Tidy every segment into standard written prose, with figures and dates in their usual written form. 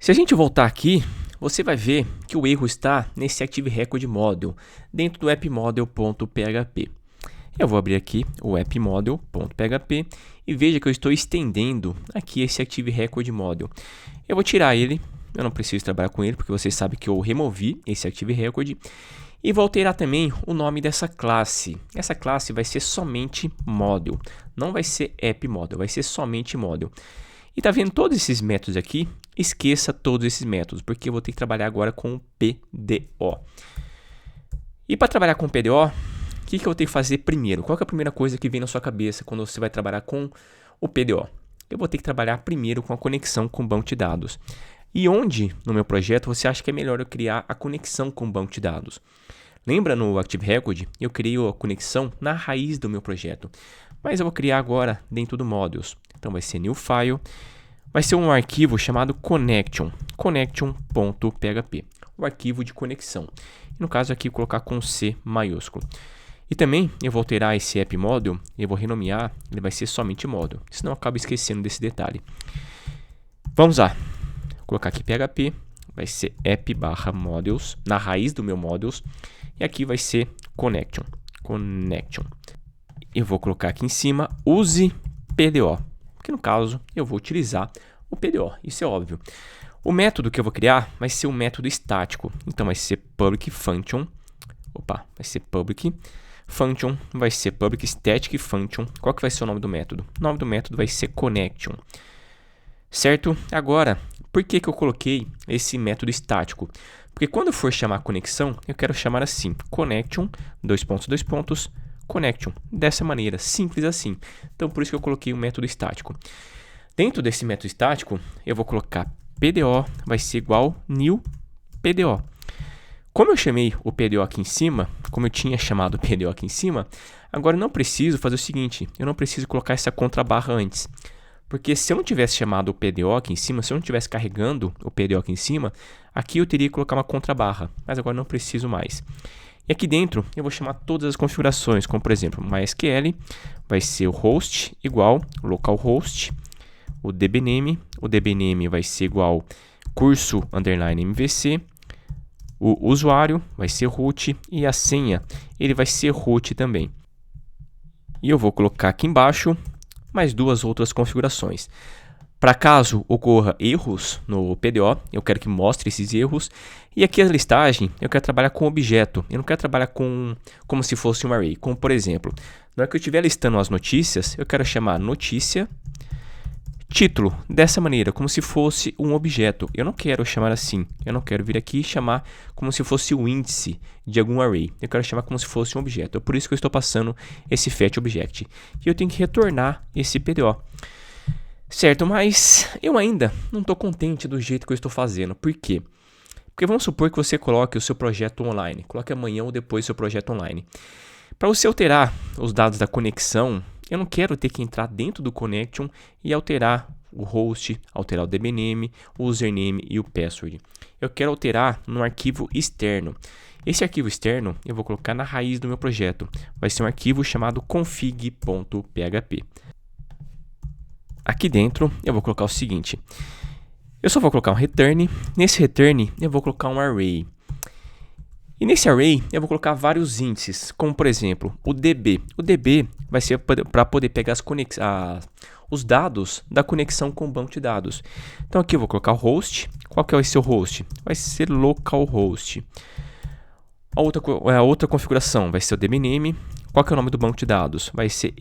Se a gente voltar aqui, você vai ver que o erro está nesse Active Record Model, dentro do appmodel.php. Eu vou abrir aqui o appmodel.php e veja que eu estou estendendo aqui esse Active Record Model. Eu vou tirar ele, eu não preciso trabalhar com ele, porque vocês sabem que eu removi esse Active Record. E vou alterar também o nome dessa classe. Essa classe vai ser somente Model, não vai ser appmodel, vai ser somente Model. E tá vendo todos esses métodos aqui? Esqueça todos esses métodos, porque eu vou ter que trabalhar agora com o PDO. E para trabalhar com o PDO, o que eu vou ter que fazer primeiro? Qual que é a primeira coisa que vem na sua cabeça quando você vai trabalhar com o PDO? Eu vou ter que trabalhar primeiro com a conexão com o banco de dados. E onde no meu projeto você acha que é melhor eu criar a conexão com o banco de dados? Lembra no Active Record? Eu criei a conexão na raiz do meu projeto. Mas eu vou criar agora dentro do Modules. Então vai ser New File. Vai ser um arquivo chamado Connection. Connection.php. O arquivo de conexão. No caso aqui, vou colocar com C maiúsculo. E também eu vou alterar esse app model. Eu vou renomear. Ele vai ser somente model. Senão eu acabo esquecendo desse detalhe. Vamos lá. Vou colocar aqui PHP. Vai ser app/modules. Na raiz do meu modules. E aqui vai ser Connection. Connection. Eu vou colocar aqui em cima, use PDO, porque no caso eu vou utilizar o PDO, isso é óbvio. O método que eu vou criar vai ser um método estático, então vai ser public function, vai ser public function, vai ser public static function. Qual que vai ser o nome do método? O nome do método vai ser connection, certo? Agora, por que eu coloquei esse método estático? Porque quando eu for chamar a conexão, eu quero chamar assim, connection, connection, dessa maneira, simples assim. Então, por isso que eu coloquei um método estático. Dentro desse método estático, eu vou colocar PDO, vai ser igual new PDO. Como eu chamei o PDO aqui em cima, como eu tinha chamado o PDO aqui em cima, agora eu não preciso fazer o seguinte, eu não preciso colocar essa contrabarra antes. Porque se eu não tivesse chamado o PDO aqui em cima, se eu não estivesse carregando o PDO aqui em cima, aqui eu teria que colocar uma contrabarra, mas agora não preciso mais. E aqui dentro eu vou chamar todas as configurações, como por exemplo, MySQL, vai ser o host igual localhost, o dbname vai ser igual curso _ MVC, o usuário vai ser root e a senha ele vai ser root também. E eu vou colocar aqui embaixo mais duas outras configurações. Para caso ocorra erros no PDO, eu quero que mostre esses erros. E aqui a listagem, eu quero trabalhar com objeto. Eu não quero trabalhar como se fosse um array. Como por exemplo, na hora que eu estiver listando as notícias, eu quero chamar notícia, título, dessa maneira, como se fosse um objeto. Eu não quero chamar assim. Eu não quero vir aqui e chamar como se fosse o índice de algum array. Eu quero chamar como se fosse um objeto. É por isso que eu estou passando esse fetch object. E eu tenho que retornar esse PDO. Certo, mas eu ainda não estou contente do jeito que eu estou fazendo. Por quê? Porque vamos supor que você coloque o seu projeto online. Coloque amanhã ou depois o seu projeto online. Para você alterar os dados da conexão, eu não quero ter que entrar dentro do connection e alterar o host, alterar o dbname, o username e o password. Eu quero alterar no arquivo externo. Esse arquivo externo eu vou colocar na raiz do meu projeto. Vai ser um arquivo chamado config.php. Aqui dentro eu vou colocar o seguinte, eu só vou colocar um return, nesse return eu vou colocar um array. E nesse array eu vou colocar vários índices, como por exemplo o DB. O DB vai ser para poder pegar os dados da conexão com o banco de dados. Então aqui eu vou colocar o host, qual que é o seu host? Vai ser localhost. A outra configuração vai ser o dbname, qual que é o nome do banco de dados? Vai ser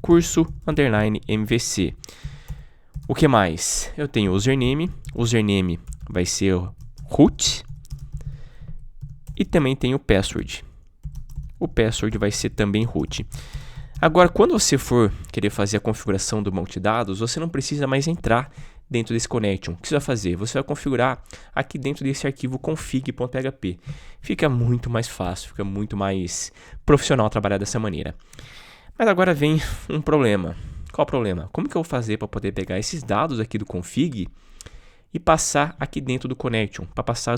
curso _ MVC. O que mais? Eu tenho o username vai ser root e também tem o password. O password vai ser também root. Agora, quando você for querer fazer a configuração do banco de dados, você não precisa mais entrar dentro desse connection. O que você vai fazer? Você vai configurar aqui dentro desse arquivo config.php. Fica muito mais fácil, fica muito mais profissional trabalhar dessa maneira. Mas agora vem um problema. Qual o problema? Como que eu vou fazer para poder pegar esses dados aqui do config e passar aqui dentro do connection, para passar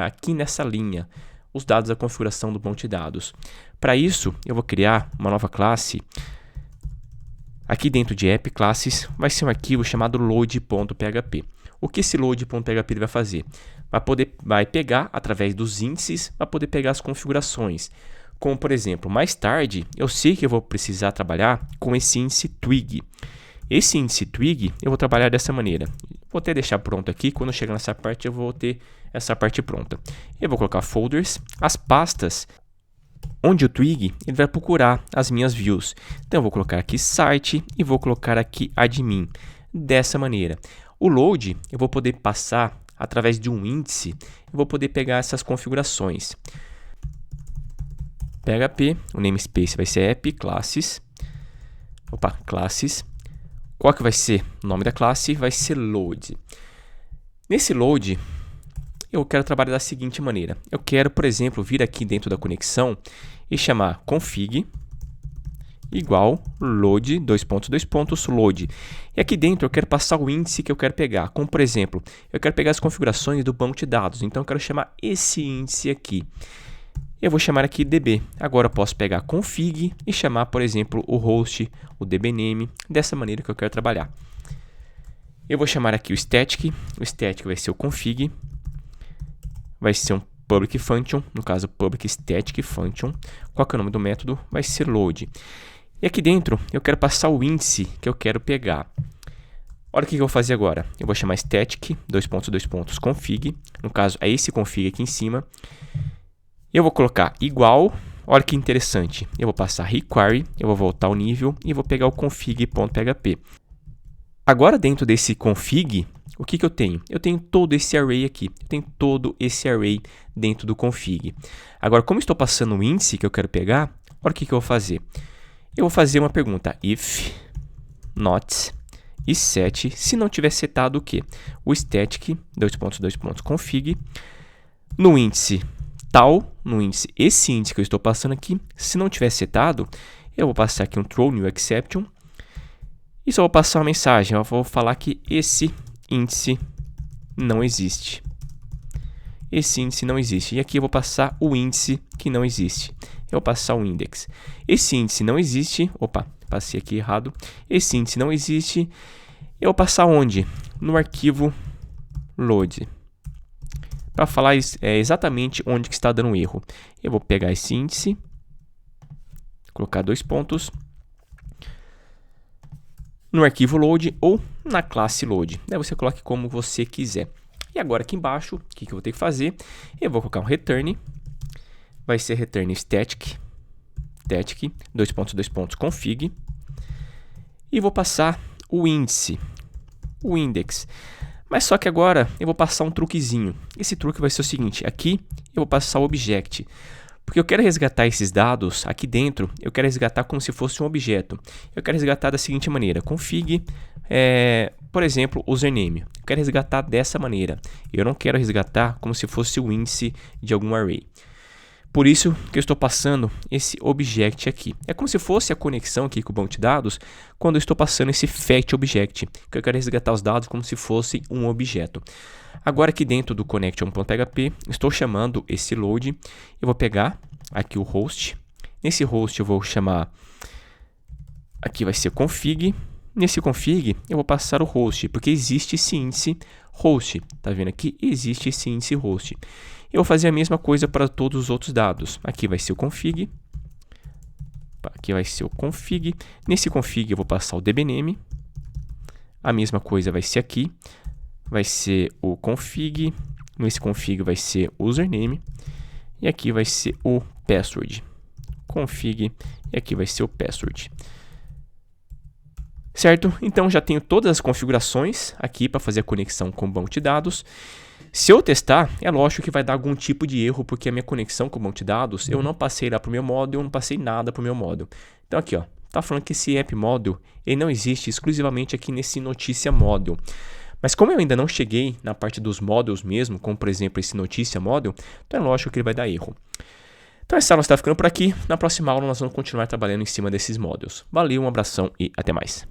aqui nessa linha os dados da configuração do banco de dados? Para isso, eu vou criar uma nova classe aqui dentro de app classes, vai ser um arquivo chamado load.php. O que esse load.php vai fazer? Vai pegar, através dos índices, vai poder pegar as configurações. Como, por exemplo, mais tarde, eu sei que eu vou precisar trabalhar com esse índice twig. Esse índice twig, eu vou trabalhar dessa maneira. Vou até deixar pronto aqui, quando chegar nessa parte, eu vou ter essa parte pronta. Eu vou colocar folders, as pastas, onde o twig ele vai procurar as minhas views. Então, eu vou colocar aqui site e vou colocar aqui admin. Dessa maneira. O load, eu vou poder passar através de um índice, eu vou poder pegar essas configurações. PHP, o namespace vai ser app classes. Classes. Qual que vai ser o nome da classe? Vai ser load. Nesse load, eu quero trabalhar da seguinte maneira. Eu quero, por exemplo, vir aqui dentro da conexão e chamar config igual load, load. E aqui dentro eu quero passar o índice que eu quero pegar. Como, por exemplo, eu quero pegar as configurações do banco de dados. Então, eu quero chamar esse índice aqui. Eu vou chamar aqui db. Agora, eu posso pegar config e chamar, por exemplo, o host, o dbname, dessa maneira que eu quero trabalhar. Eu vou chamar aqui o static. O static vai ser o config. Vai ser um public function, no caso, public static function. Qual que é o nome do método? Vai ser load. E aqui dentro, eu quero passar o índice que eu quero pegar. Olha o que eu vou fazer agora. Eu vou chamar static, config. No caso, é esse config aqui em cima. Eu vou colocar igual. Olha que interessante. Eu vou passar require, eu vou voltar ao nível e vou pegar o config.php. Agora, dentro desse config, o que eu tenho? Eu tenho todo esse array aqui. Eu tenho todo esse array dentro do config. Agora, como estou passando o índice que eu quero pegar, olha o que eu vou fazer. Eu vou fazer uma pergunta. If not e set, se não tiver setado o quê? O static, config, no índice tal, no índice, esse índice que eu estou passando aqui, se não tiver setado, eu vou passar aqui um throw new exception e só vou passar uma mensagem. Eu vou falar que esse índice não existe. Esse índice não existe. E aqui eu vou passar o índice que não existe. Eu vou passar o index. Esse índice não existe. Opa, passei aqui errado. Esse índice não existe. Eu vou passar onde? No arquivo load. Para falar exatamente onde que está dando erro. Eu vou pegar esse índice, colocar 2 pontos, no arquivo load ou na classe load. Daí você coloque como você quiser. E agora aqui embaixo, o que eu vou ter que fazer? Eu vou colocar um return. Vai ser return static, config. E vou passar o índice, o index. Mas só que agora eu vou passar um truquezinho. Esse truque vai ser o seguinte. Aqui eu vou passar o object. Porque eu quero resgatar esses dados aqui dentro, eu quero resgatar como se fosse um objeto. Eu quero resgatar da seguinte maneira. Config, por exemplo, username. Eu quero resgatar dessa maneira. Eu não quero resgatar como se fosse o índice de algum array. Por isso que eu estou passando esse object aqui. É como se fosse a conexão aqui com o banco de dados, quando eu estou passando esse fetch object, que eu quero resgatar os dados como se fosse um objeto. Agora aqui dentro do connection.php, estou chamando esse load. Eu vou pegar aqui o host. Nesse host eu vou chamar, aqui vai ser config. Nesse config eu vou passar o host, porque existe esse índice host. Tá vendo aqui? Existe esse índice host. Eu vou fazer a mesma coisa para todos os outros dados. Aqui vai ser o config. Aqui vai ser o config. Nesse config eu vou passar o dbname. A mesma coisa vai ser aqui. Vai ser o config. Nesse config vai ser o username. E aqui vai ser o password. Config. E aqui vai ser o password. Certo? Então já tenho todas as configurações aqui para fazer a conexão com o banco de dados. Se eu testar, é lógico que vai dar algum tipo de erro, porque a minha conexão com o banco de dados, eu não passei lá para o meu module, eu não passei nada para o meu module. Então aqui, ó, tá falando que esse app module, ele não existe exclusivamente aqui nesse notícia module. Mas como eu ainda não cheguei na parte dos modules mesmo, como por exemplo esse notícia module, então é lógico que ele vai dar erro. Então essa aula está ficando por aqui. Na próxima aula nós vamos continuar trabalhando em cima desses modules. Valeu, um abração e até mais.